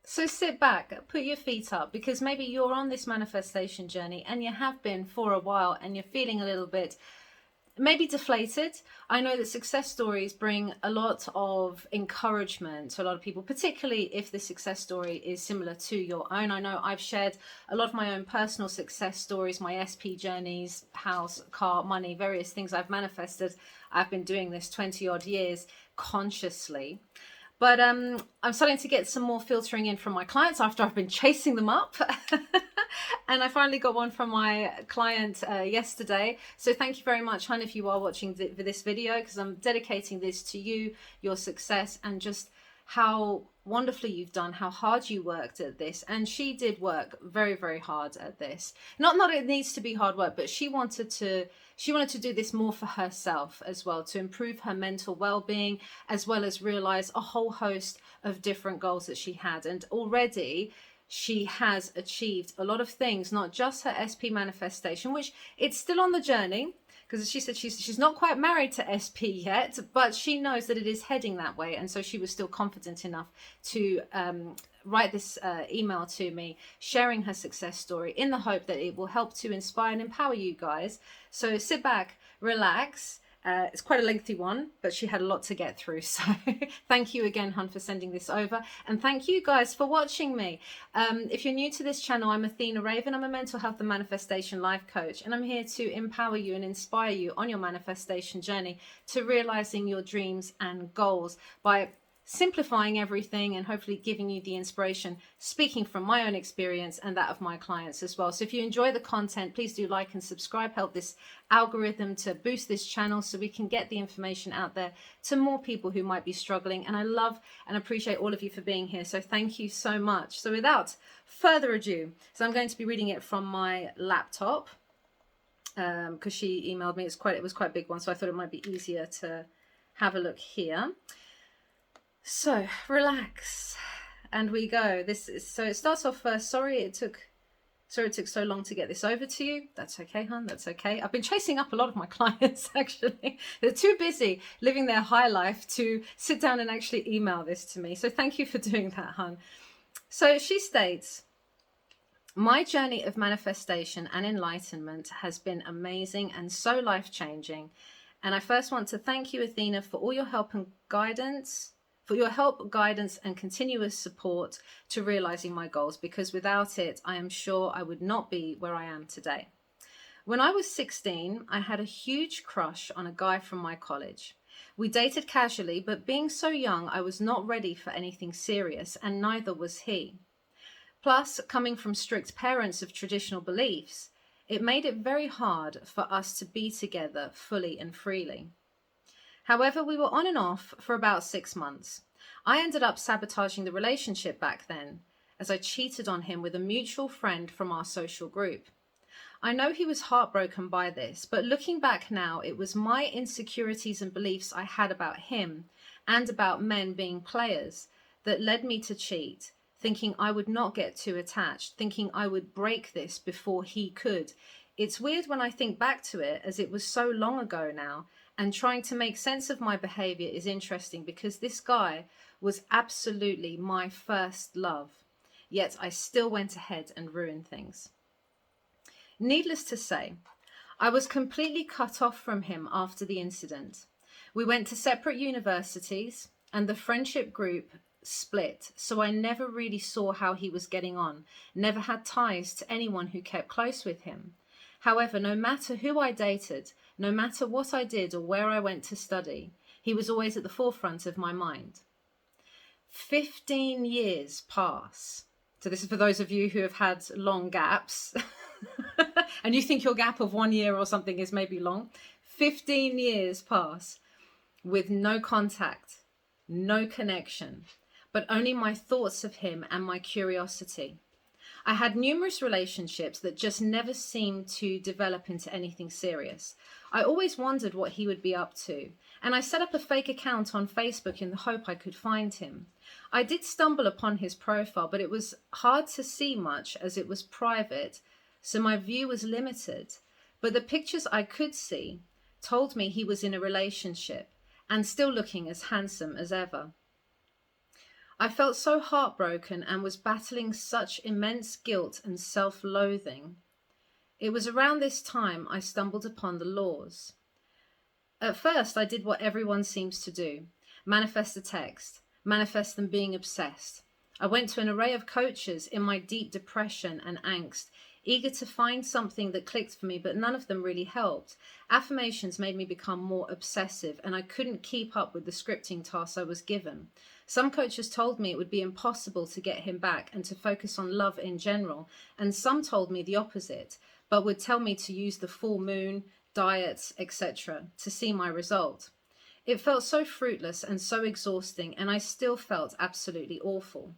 So sit back, put your feet up, because maybe you're on this manifestation journey and you have been for a while and you're feeling a little bit maybe deflated. I know that success stories bring a lot of encouragement to a lot of people, particularly if the success story is similar to your own. I know I've shared a lot of my own personal success stories, my SP journeys, house, car, money, various things I've manifested. I've been doing this 20 odd years consciously. But I'm starting to get some more filtering in from my clients after I've been chasing them up. And I finally got one from my client yesterday. So thank you very much, hon, if you are watching this video, because I'm dedicating this to you, your success, and just how wonderfully you've done, how hard you worked at this. And she did work very, very hard at this. Not it needs to be hard work, but she wanted to do this more for herself as well, to improve her mental well-being, as well as realize a whole host of different goals that she had. And already she has achieved a lot of things, not just her SP manifestation, which it's still on the journey, because she said she's not quite married to SP yet, but she knows that it is heading that way. And so she was still confident enough to write this email to me, sharing her success story in the hope that it will help to inspire and empower you guys. So sit back, relax. It's quite a lengthy one, but she had a lot to get through. So thank you again, hun, for sending this over. And thank you guys for watching me. If you're new to this channel, I'm Athena Raven. I'm a mental health and manifestation life coach, and I'm here to empower you and inspire you on your manifestation journey to realizing your dreams and goals by simplifying everything and hopefully giving you the inspiration, speaking from my own experience and that of my clients as well. So if you enjoy the content, please do like and subscribe, help this algorithm to boost this channel so we can get the information out there to more people who might be struggling. And I love and appreciate all of you for being here. So thank you so much. So without further ado, so I'm going to be reading it from my laptop because she emailed me. It was quite a big one, so I thought it might be easier to have a look here. So relax, and we go. So it starts off first. Sorry it took so long to get this over to you. That's okay, hon. That's okay. I've been chasing up a lot of my clients, actually. They're too busy living their high life to sit down and actually email this to me. So thank you for doing that, hon. So she states, my journey of manifestation and enlightenment has been amazing and so life-changing. And I first want to thank you, Athena, for all your help and guidance, and continuous support to realizing my goals, because without it, I am sure I would not be where I am today. When I was 16, I had a huge crush on a guy from my college. We dated casually, but being so young, I was not ready for anything serious, and neither was he. Plus, coming from strict parents of traditional beliefs, it made it very hard for us to be together fully and freely. However, we were on and off for about 6 months. I ended up sabotaging the relationship back then, as I cheated on him with a mutual friend from our social group. I know he was heartbroken by this, but looking back now, it was my insecurities and beliefs I had about him and about men being players that led me to cheat, thinking I would not get too attached, thinking I would break this before he could. It's weird when I think back to it, as it was so long ago now, and trying to make sense of my behavior is interesting because this guy was absolutely my first love. Yet I still went ahead and ruined things. Needless to say, I was completely cut off from him after the incident. We went to separate universities and the friendship group split, so I never really saw how he was getting on, never had ties to anyone who kept close with him. However, no matter who I dated, no matter what I did or where I went to study, he was always at the forefront of my mind. 15 years pass. So this is for those of you who have had long gaps and you think your gap of 1 year or something is maybe long. 15 years pass with no contact, no connection, but only my thoughts of him and my curiosity. I had numerous relationships that just never seemed to develop into anything serious. I always wondered what he would be up to, and I set up a fake account on Facebook in the hope I could find him. I did stumble upon his profile, but it was hard to see much as it was private, so my view was limited. But the pictures I could see told me he was in a relationship and still looking as handsome as ever. I felt so heartbroken and was battling such immense guilt and self-loathing. It was around this time I stumbled upon the laws. At first, I did what everyone seems to do: manifest a text, manifest them being obsessed. I went to an array of coaches in my deep depression and angst, eager to find something that clicked for me, but none of them really helped. Affirmations made me become more obsessive, and I couldn't keep up with the scripting tasks I was given. Some coaches told me it would be impossible to get him back and to focus on love in general, and some told me the opposite, but would tell me to use the full moon, diets, etc., to see my result. It felt so fruitless and so exhausting, and I still felt absolutely awful.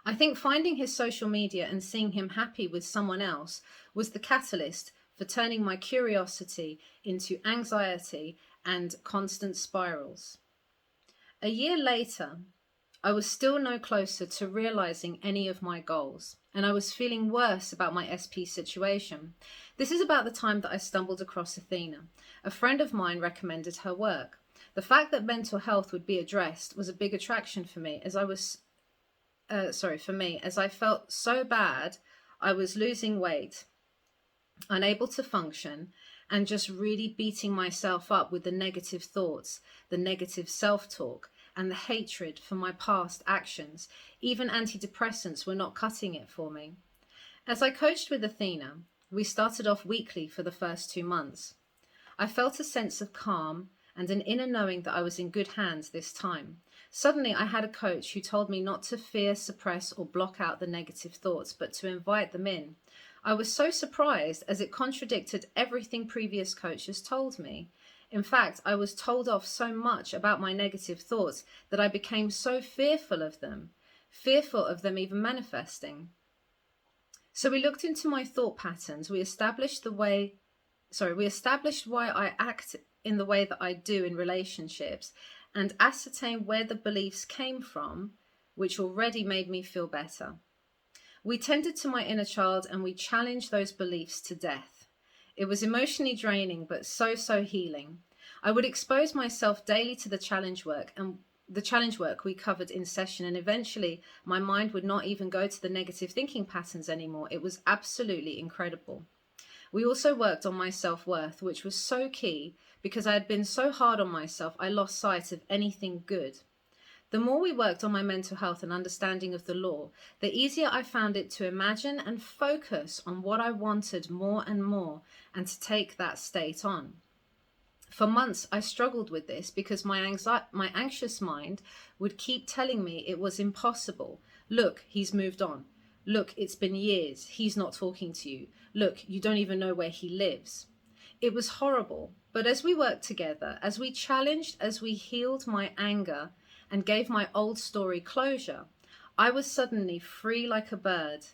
I think finding his social media and seeing him happy with someone else was the catalyst for turning my curiosity into anxiety and constant spirals. A year later, I was still no closer to realizing any of my goals, and I was feeling worse about my SP situation. This is about the time that I stumbled across Athena. A friend of mine recommended her work. The fact that mental health would be addressed was a big attraction for me, as I felt so bad. I was losing weight, unable to function, and just really beating myself up with the negative thoughts, the negative self-talk, and the hatred for my past actions. Even antidepressants were not cutting it for me. As I coached with Athena, we started off weekly for the first 2 months. I felt a sense of calm and an inner knowing that I was in good hands this time. Suddenly, I had a coach who told me not to fear, suppress, or block out the negative thoughts, but to invite them in. I was so surprised, as it contradicted everything previous coaches told me. In fact, I was told off so much about my negative thoughts that I became so fearful of them even manifesting. So we looked into my thought patterns. We established why I act in the way that I do in relationships, and ascertained where the beliefs came from, which already made me feel better. We tended to my inner child and we challenged those beliefs to death. It was emotionally draining, but so healing. I would expose myself daily to the challenge work we covered in session, and eventually my mind would not even go to the negative thinking patterns anymore. It was absolutely incredible. We also worked on my self-worth, which was so key because I had been so hard on myself, I lost sight of anything good. The more we worked on my mental health and understanding of the law, the easier I found it to imagine and focus on what I wanted more and more, and to take that state on. For months, I struggled with this because my anxious mind would keep telling me it was impossible. Look, he's moved on. Look, it's been years. He's not talking to you. Look, you don't even know where he lives. It was horrible. But as we worked together, as we challenged, as we healed my anger and gave my old story closure, I was suddenly free like a bird,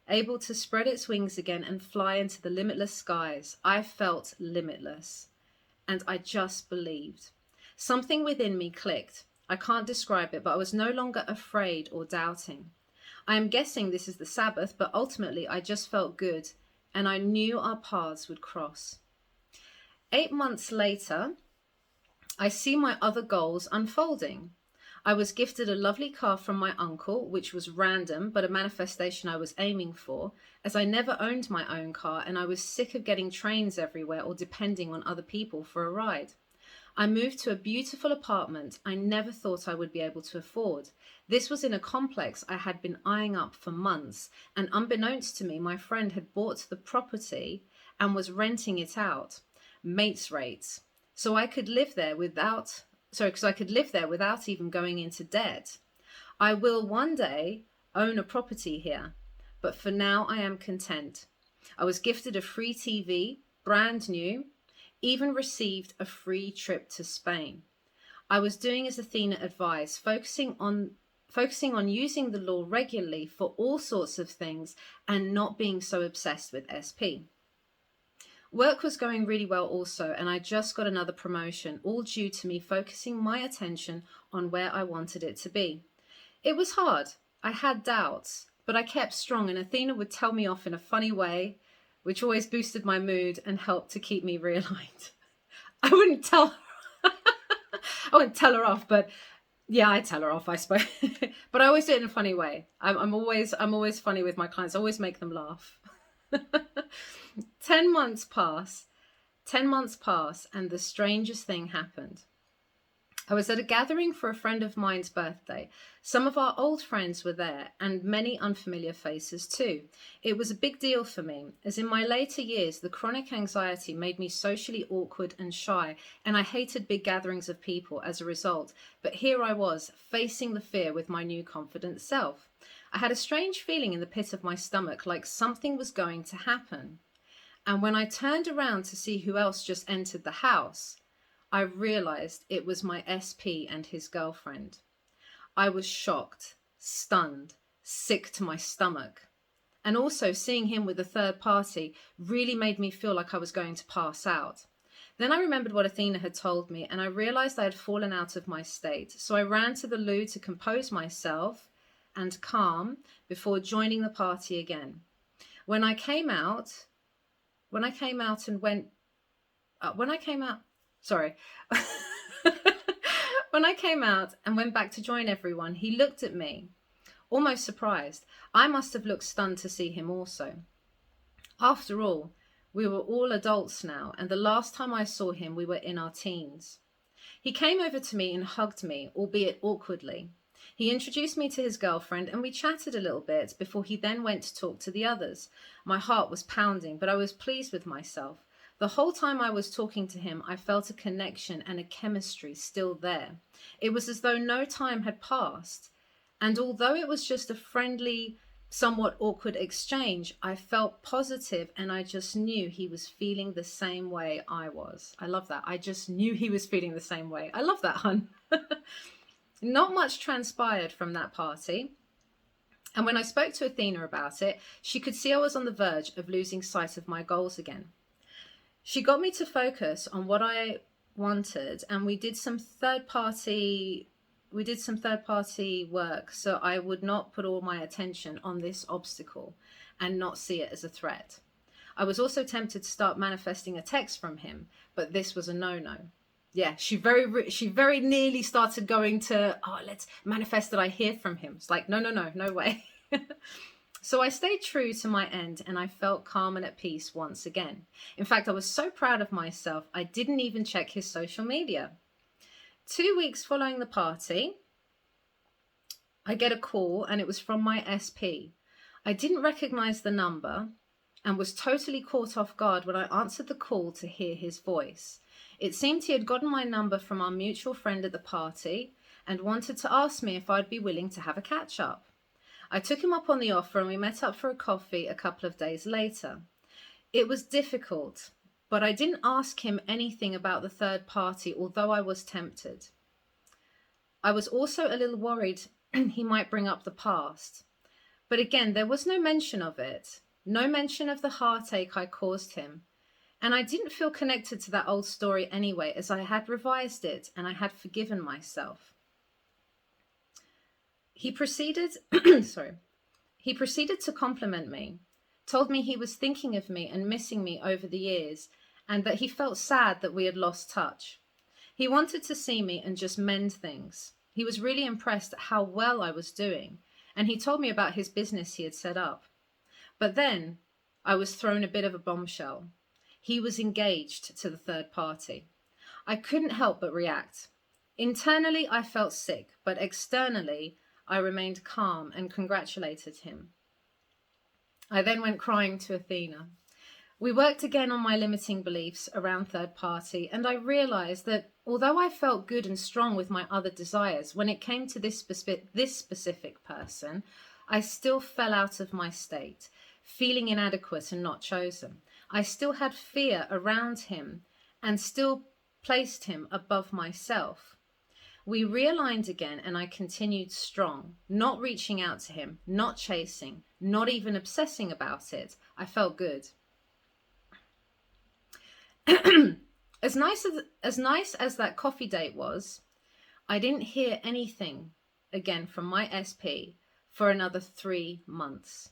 able to spread its wings again and fly into the limitless skies. I felt limitless. And I just believed. Something within me clicked. I can't describe it, but I was no longer afraid or doubting. I am guessing this is the Sabbath, but ultimately I just felt good, and I knew our paths would cross. 8 months later, I see my other goals unfolding. I was gifted a lovely car from my uncle, which was random, but a manifestation I was aiming for, as I never owned my own car and I was sick of getting trains everywhere or depending on other people for a ride. I moved to a beautiful apartment I never thought I would be able to afford. This was in a complex I had been eyeing up for months, and unbeknownst to me, my friend had bought the property and was renting it out, mates rates, so I could live there without even going into debt. I will one day own a property here, but for now I am content. I was gifted a free TV, brand new, even received a free trip to Spain. I was doing as Athena advised, focusing on using the law regularly for all sorts of things and not being so obsessed with SP. Work was going really well also, and I just got another promotion, all due to me focusing my attention on where I wanted it to be. It was hard. I had doubts, but I kept strong, and Athena would tell me off in a funny way, which always boosted my mood and helped to keep me realigned. I wouldn't tell her off, but Yeah, I tell her off, I suppose. But I always do it in a funny way. I'm always funny with my clients. I always make them laugh. 10 months pass. 10 months pass, and the strangest thing happened. I was at a gathering for a friend of mine's birthday. Some of our old friends were there, and many unfamiliar faces too. It was a big deal for me, as in my later years, the chronic anxiety made me socially awkward and shy, and I hated big gatherings of people as a result. But here I was, facing the fear with my new confident self. I had a strange feeling in the pit of my stomach, like something was going to happen. And when I turned around to see who else just entered the house, I realized it was my SP and his girlfriend. I was shocked, stunned, sick to my stomach. And also seeing him with a third party really made me feel like I was going to pass out. Then I remembered what Athena had told me, and I realized I had fallen out of my state. So I ran to the loo to compose myself and calm before joining the party again. When I came out and went, sorry. When I came out and went back to join everyone, he looked at me, almost surprised. I must have looked stunned to see him also. After all, we were all adults now, and the last time I saw him, we were in our teens. He came over to me and hugged me, albeit awkwardly. He introduced me to his girlfriend, and we chatted a little bit before he then went to talk to the others. My heart was pounding, but I was pleased with myself. The whole time I was talking to him, I felt a connection and a chemistry still there. It was as though no time had passed. And although it was just a friendly, somewhat awkward exchange, I felt positive, and I just knew he was feeling the same way I was. I love that. I just knew he was feeling the same way. I love that, hun. Not much transpired from that party. And when I spoke to Athena about it, she could see I was on the verge of losing sight of my goals again. She got me to focus on what I wanted, and we did some third party work, so I would not put all my attention on this obstacle and not see it as a threat. I was also tempted to start manifesting a text from him, but this was a no-no. Yeah, she very nearly started going to, let's manifest that I hear from him. It's like, no way. So I stayed true to my end, and I felt calm and at peace once again. In fact, I was so proud of myself, I didn't even check his social media. 2 weeks following the party, I get a call, and it was from my SP. I didn't recognize the number and was totally caught off guard when I answered the call to hear his voice. It seemed he had gotten my number from our mutual friend at the party and wanted to ask me if I'd be willing to have a catch-up. I took him up on the offer, and we met up for a coffee a couple of days later. It was difficult, but I didn't ask him anything about the third party, although I was tempted. I was also a little worried he might bring up the past. But again, there was no mention of it, no mention of the heartache I caused him. And I didn't feel connected to that old story anyway, as I had revised it and I had forgiven myself. He proceeded to compliment me, told me he was thinking of me and missing me over the years, and that he felt sad that we had lost touch. He wanted to see me and just mend things. He was really impressed at how well I was doing, and he told me about his business he had set up. But then I was thrown a bit of a bombshell. He was engaged to the third party. I couldn't help but react. Internally, I felt sick, but externally, I remained calm and congratulated him. I then went crying to Athena. We worked again on my limiting beliefs around third party, and I realized that although I felt good and strong with my other desires, when it came to this specific person, I still fell out of my state, feeling inadequate and not chosen. I still had fear around him and still placed him above myself. We realigned again, and I continued strong, not reaching out to him, not chasing, not even obsessing about it. I felt good. As nice as that coffee date was, I didn't hear anything again from my SP for another 3 months.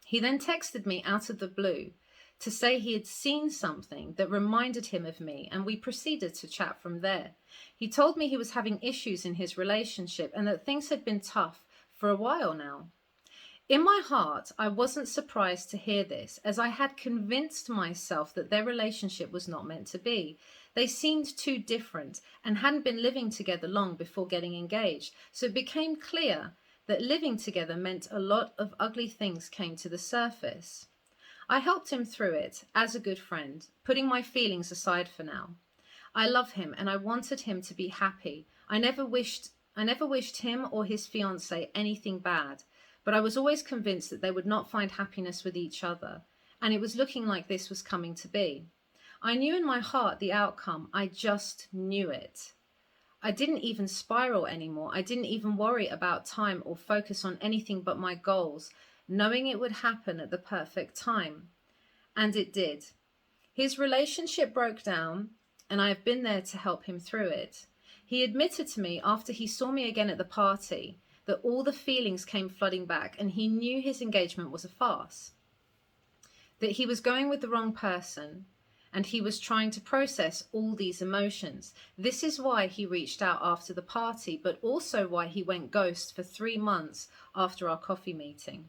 He then texted me out of the blue, to say he had seen something that reminded him of me, and we proceeded to chat from there. He told me he was having issues in his relationship and that things had been tough for a while now. In my heart, I wasn't surprised to hear this, as I had convinced myself that their relationship was not meant to be. They seemed too different and hadn't been living together long before getting engaged, so it became clear that living together meant a lot of ugly things came to the surface. I helped him through it as a good friend, putting my feelings aside for now. I love him and I wanted him to be happy. I never wished him or his fiancée anything bad, but I was always convinced that they would not find happiness with each other, and it was looking like this was coming to be. I knew in my heart the outcome. I just knew it. I didn't even spiral anymore. I didn't even worry about time or focus on anything but my goals, knowing it would happen at the perfect time. And it did. His relationship broke down, and I have been there to help him through it. He admitted to me after he saw me again at the party that all the feelings came flooding back, and he knew his engagement was a farce, that he was going with the wrong person, and he was trying to process all these emotions. This is why he reached out after the party, but also why he went ghost for 3 months after our coffee meeting.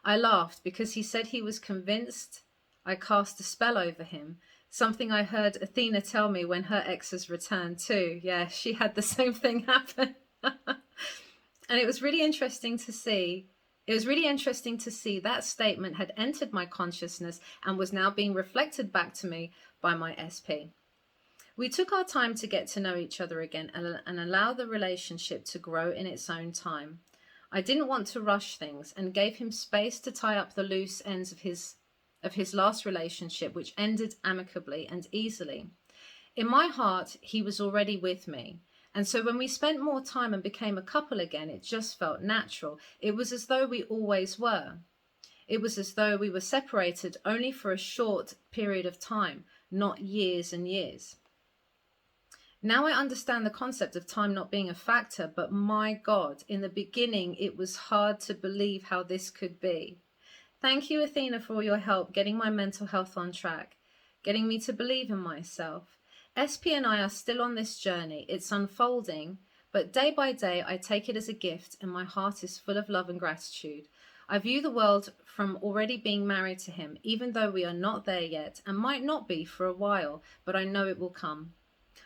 I laughed because he said he was convinced I cast a spell over him, something I heard Athena tell me when her exes returned too. Yeah, she had the same thing happen. And it was really interesting to see. It was really interesting to see that statement had entered my consciousness and was now being reflected back to me by my SP. We took our time to get to know each other again and allow the relationship to grow in its own time. I didn't want to rush things and gave him space to tie up the loose ends of his last relationship, which ended amicably and easily. In my heart, he was already with me. And so when we spent more time and became a couple again, it just felt natural. It was as though we always were. It was as though we were separated only for a short period of time, not years and years. Now I understand the concept of time not being a factor, but my God, in the beginning, it was hard to believe how this could be. Thank you, Athena, for all your help getting my mental health on track, getting me to believe in myself. SP and I are still on this journey. It's unfolding, but day by day, I take it as a gift and my heart is full of love and gratitude. I view the world from already being married to him, even though we are not there yet and might not be for a while, but I know it will come.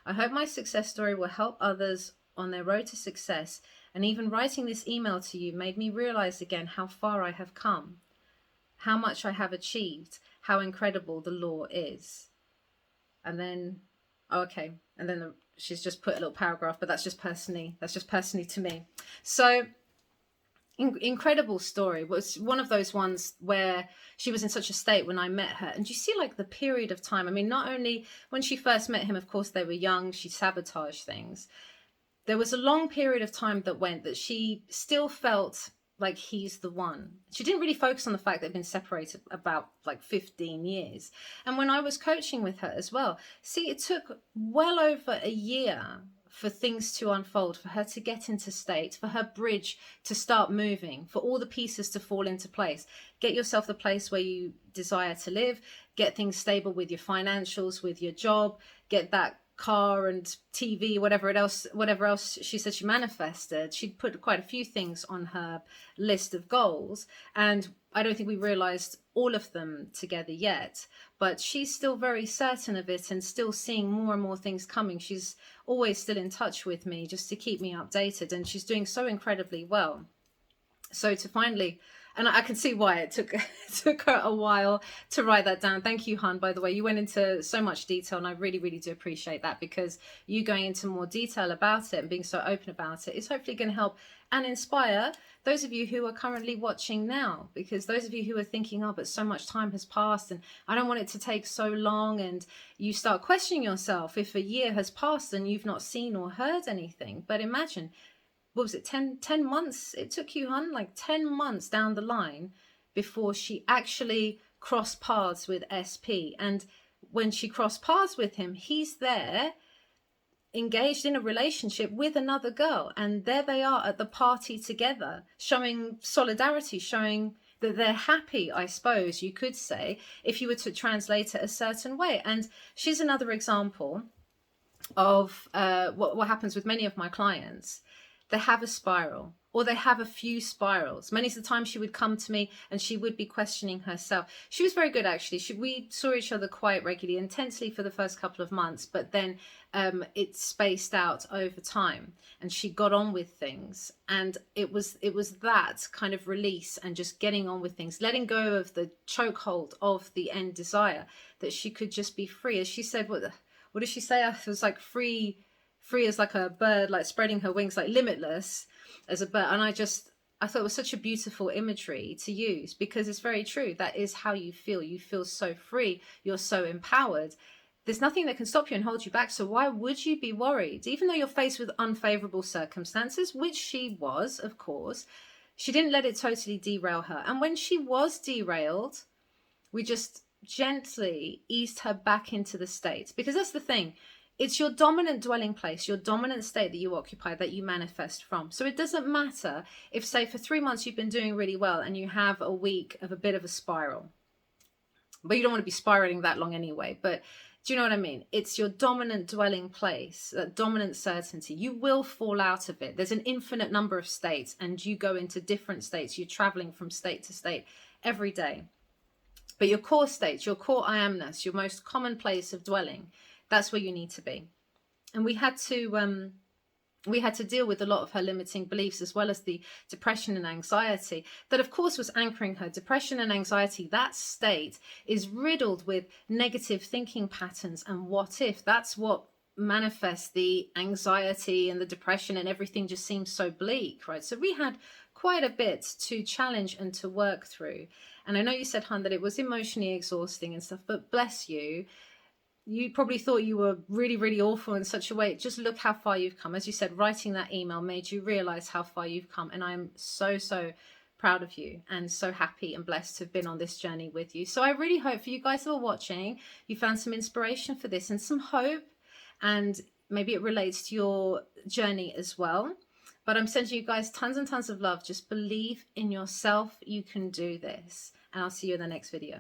I hope my success story will help others on their road to success, and even writing this email to you made me realize again how far I have come, how much I have achieved, how incredible the law is. And then she's just put a little paragraph, but that's just personally to me. So incredible story. It was one of those ones where she was in such a state when I met her, and you see like the period of time. I mean, not only when she first met him, of course they were young, she sabotaged things. There was a long period of time that went that she still felt like he's the one. She didn't really focus on the fact they'd been separated about like 15 years. And when I was coaching with her as well, see, it took well over a year for things to unfold, for her to get into state, for her bridge to start moving, for all the pieces to fall into place. Get yourself the place where you desire to live, get things stable with your financials, with your job, get that car and TV, whatever else she said she manifested. She'd put quite a few things on her list of goals, and I don't think we realized all of them together yet, but she's still very certain of it and still seeing more and more things coming. She's always still in touch with me just to keep me updated, and she's doing so incredibly well. So to finally, and I can see why it took her a while to write that down. Thank you, Han, by the way. You went into so much detail, and I really, really do appreciate that, because you going into more detail about it and being so open about it is hopefully going to help and inspire those of you who are currently watching now, because those of you who are thinking, oh, but so much time has passed and I don't want it to take so long, and you start questioning yourself if a year has passed and you've not seen or heard anything. But imagine, what was it, 10 months it took you, hun? Like 10 months down the line before she actually crossed paths with SP. And when she crossed paths with him, he's there engaged in a relationship with another girl, and there they are at the party together, showing solidarity, showing that they're happy, I suppose you could say, if you were to translate it a certain way. And she's another example of what happens with many of my clients. They have a spiral, or they have a few spirals. Many of the time she would come to me and she would be questioning herself. She was very good, actually. We saw each other quite regularly, intensely for the first couple of months, but then it spaced out over time and she got on with things. And it was that kind of release and just getting on with things, letting go of the chokehold of the end desire, that she could just be free. As she said, what did she say? It was like free as like a bird, like spreading her wings, like limitless as a bird. And I thought it was such a beautiful imagery to use, because it's very true. That is how you feel. You feel so free. You're so empowered. There's nothing that can stop you and hold you back. So why would you be worried? Even though you're faced with unfavorable circumstances, which she was, of course, she didn't let it totally derail her. And when she was derailed, we just gently eased her back into the state. Because that's the thing. It's your dominant dwelling place, your dominant state that you occupy, that you manifest from. So it doesn't matter if, say, for 3 months you've been doing really well and you have a week of a bit of a spiral. But you don't want to be spiraling that long anyway. But do you know what I mean? It's your dominant dwelling place, that dominant certainty. You will fall out of it. There's an infinite number of states, and you go into different states. You're traveling from state to state every day. But your core state, your core I amness, your most common place of dwelling, that's where you need to be. And we had to deal with a lot of her limiting beliefs, as well as the depression and anxiety that, of course, was anchoring her. Depression and anxiety, that state is riddled with negative thinking patterns and what if. That's what manifests the anxiety and the depression, and everything just seems so bleak, right? So we had quite a bit to challenge and to work through. And I know you said, hun, that it was emotionally exhausting and stuff, but bless you. You probably thought you were really, really awful in such a way. Just look how far you've come. As you said, writing that email made you realize how far you've come. And I'm so, so proud of you and so happy and blessed to have been on this journey with you. So I really hope for you guys who are watching, you found some inspiration for this and some hope, and maybe it relates to your journey as well. But I'm sending you guys tons and tons of love. Just believe in yourself. You can do this. And I'll see you in the next video.